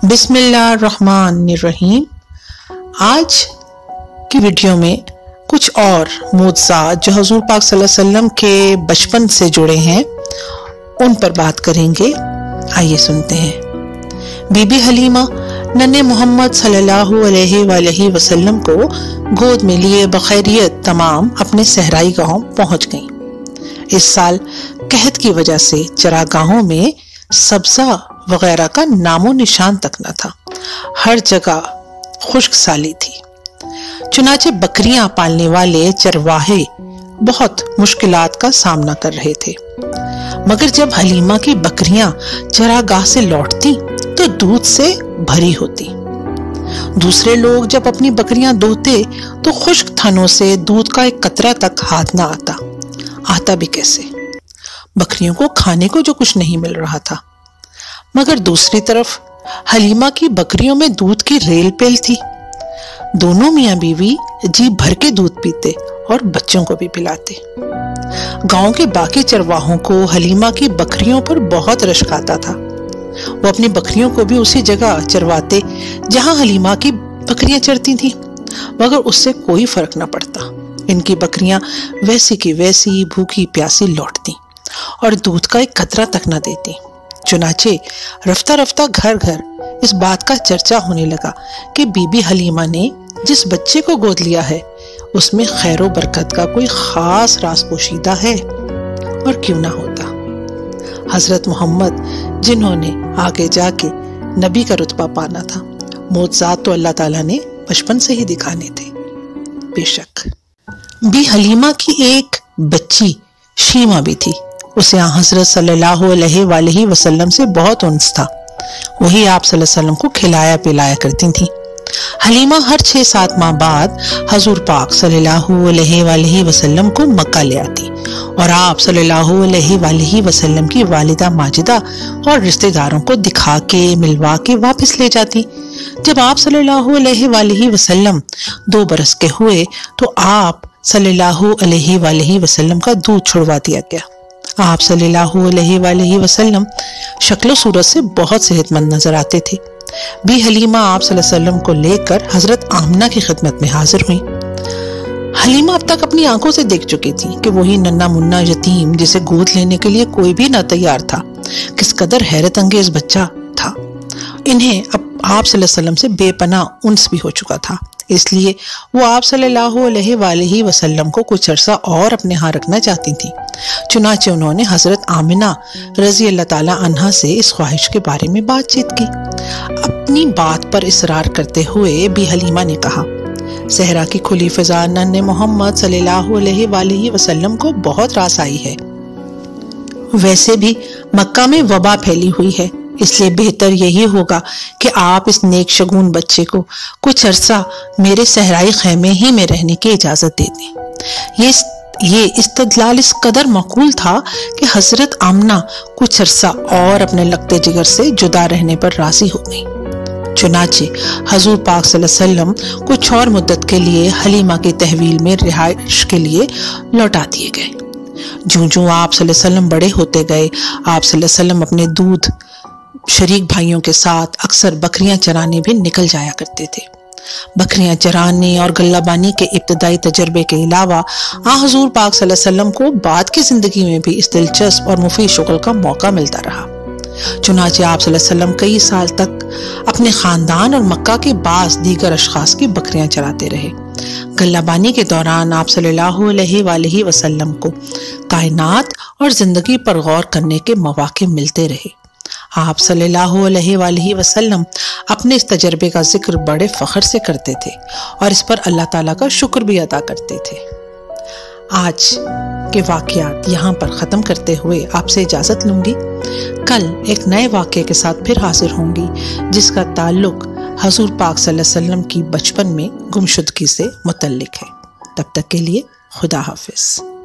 बिस्मिल्लाहिर्रहमानिर्रहीम। आज की वीडियो में कुछ और मोज़ज़ात जो हुज़ूर पाक सल्लल्लाहु अलैहि वसल्लम के बचपन से जुड़े हैं उन पर बात करेंगे। आइए सुनते हैं। बीबी हलीमा नन्हे मोहम्मद सल्लल्लाहु अलैहि वसल्लम को गोद में लिए बखैरियत तमाम अपने सहराई गांव पहुंच गईं। इस साल कहत की वजह से चरागाहों में सब्जा वगैरह का नामो निशान तक न था। हर जगह खुश्क साली थी। चुनाचे बकरियां पालने वाले चरवाहे बहुत मुश्किलात का सामना कर रहे थे, मगर जब हलीमा की बकरियां चरागाह से लौटती तो दूध से भरी होती। दूसरे लोग जब अपनी बकरियां दोहते तो खुश्क थनों से दूध का एक कतरा तक हाथ न आता भी कैसे? बकरियों को खाने को जो कुछ नहीं मिल रहा था, मगर दूसरी तरफ हलीमा की बकरियों में दूध की रेल पेल थी। दोनों मियां बीवी जी भर के दूध पीते और बच्चों को भी पिलाते। गांव के बाकी चरवाहों को हलीमा की बकरियों पर बहुत रश्क आता था। वो अपनी बकरियों को भी उसी जगह चरवाते जहां हलीमा की बकरियां चरती थीं, मगर उससे कोई फर्क न पड़ता। इनकी बकरियां वैसी की वैसी भूखी प्यासी लौटती और दूध का एक कतरा तक न देती। चुनाचे रफ्ता रफ्ता घर घर इस बात का चर्चा होने लगा कि बीबी हलीमा ने जिस बच्चे को गोद लिया है उसमें खैरो बरकत का कोई खास राज पोशीदा है, और क्यों ना होता। हजरत मोहम्मद जिन्होंने आगे जाके नबी का रुतबा पाना था, मोज़ज़ात तो अल्लाह ताला ने बचपन से ही दिखाने थे। बेशक बी हलीमा की एक बच्ची शीमा भी थी। उसे हजरत सल्लल्लाहु अलैहि वसल्लम से बहुत उन्स था। वही आप सल्लल्लाहु अलैहि वसल्लम को खिलाया पिलाया करती थी। हलीमा हर 6-7 माह बाद हजूर पाक सल्लल्लाहु अलैहि वसल्लम को मक्का ले आती और आप सल्लल्लाहु अलैहि वसल्लम की वालिदा माजिदा और रिश्तेदारों को दिखा के मिलवा के वापस ले जाती। जब आप सल्लल्लाहु अलैहि वसल्लम 2 बरस के हुए तो आप सल्लल्लाहु अलैहि वसल्लम का दूध छुड़वा दिया गया। आप सल्लल्लाहु अलैहि वसल्लम शक्ल सूरत से बहुत सेहतमंद नजर आते थे। बी हलीमा आप सल्लल्लाहु अलैहि वसल्लम को लेकर हजरत आमना की खिदमत में हाजिर हुई। हलीमा अब तक अपनी आंखों से देख चुकी थी कि वही नन्ना मुन्ना यतीम जिसे गोद लेने के लिए कोई भी न तैयार था, किस कदर हैरत अंगेज बच्चा था। इन्हें अब आप सल्लल्लाहु अलैहि वसल्लम से बेपनाह उन्स भी हो चुका था, इसलिए वो आप सल्लल्लाहु अलैहि वसल्लम को कुछ अरसा और अपने यहाँ रखना चाहती थी। चुनाचे उन्होंने हजरत आमिना रजी अल्लाह ताला अन्हा से इस ख्वाहिश के बारे में बातचीत की। अपनी बात पर इसरार करते हुए बी हलीमा ने कहा, सहरा की खुली फिजा नन्हे मोहम्मद सल्लल्लाहु अलैहि वसल्लम को बहुत रास आई है। वैसे भी मक्का में वबा फैली हुई है, इसलिए बेहतर यही होगा कि आप इस नेक शगुन बच्चे को कुछ अरसा मेरे सहराई खैमे ही में रहने की इजाजत दे दें। ये इस्तदलाल इस कदर मकबूल था कि हजरत आमना कुछ अरसा और अपने लगते जिगर से जुदा रहने पर राजी हो गई। चुनाचे हजूर पाक सल्लल्लाहु अलैहि वसल्लम कुछ और मुद्दत के लिए हलीमा की तहवील में रिहाइश के लिए लौटा दिए गए। जूं आप सल्लल्लाहु अलैहि वसल्लम बड़े होते गए, आप सल्लल्लाहु अलैहि वसल्लम अपने दूध शरीक भाइयों के साथ अक्सर बकरियां चराने भी निकल जाया करते थे। बकरियां चराने और गल्लाबानी के इब्तदाई तजर्बे के अलावा हजूर पाक सल्लल्लाहु अलैहि वसल्लम को बाद की जिंदगी में भी इस दिलचस्प और मुफीद शुगल का मौका मिलता रहा। चुनाचे आप सल्लल्लाहु अलैहि वसल्लम कई साल तक अपने खानदान और मक्का के बास दीगर अशखास की बकरियां चराते रहे। गल्लाबानी के दौरान आप सल्लल्लाहु अलैहि वसल्लम को कायनात और जिंदगी पर गौर करने के मौके मिलते रहे। आप सल्लल्लाहु अलैहि वसल्लम अपने इस तजर्बे का जिक्र बड़े फख्र से करते थे और इस पर अल्लाह ताला का शुक्र भी अदा करते थे। आज के वाकयात यहाँ पर ख़त्म करते हुए आपसे इजाज़त लूँगी। कल एक नए वाक़े के साथ फिर हाजिर होंगी जिसका ताल्लुक हजूर पाक सल्लल्लाहु अलैहि वसल्लम की बचपन में गुमशुदगी से मुतल्लिक है। तब तक के लिए खुदा हाफिज़।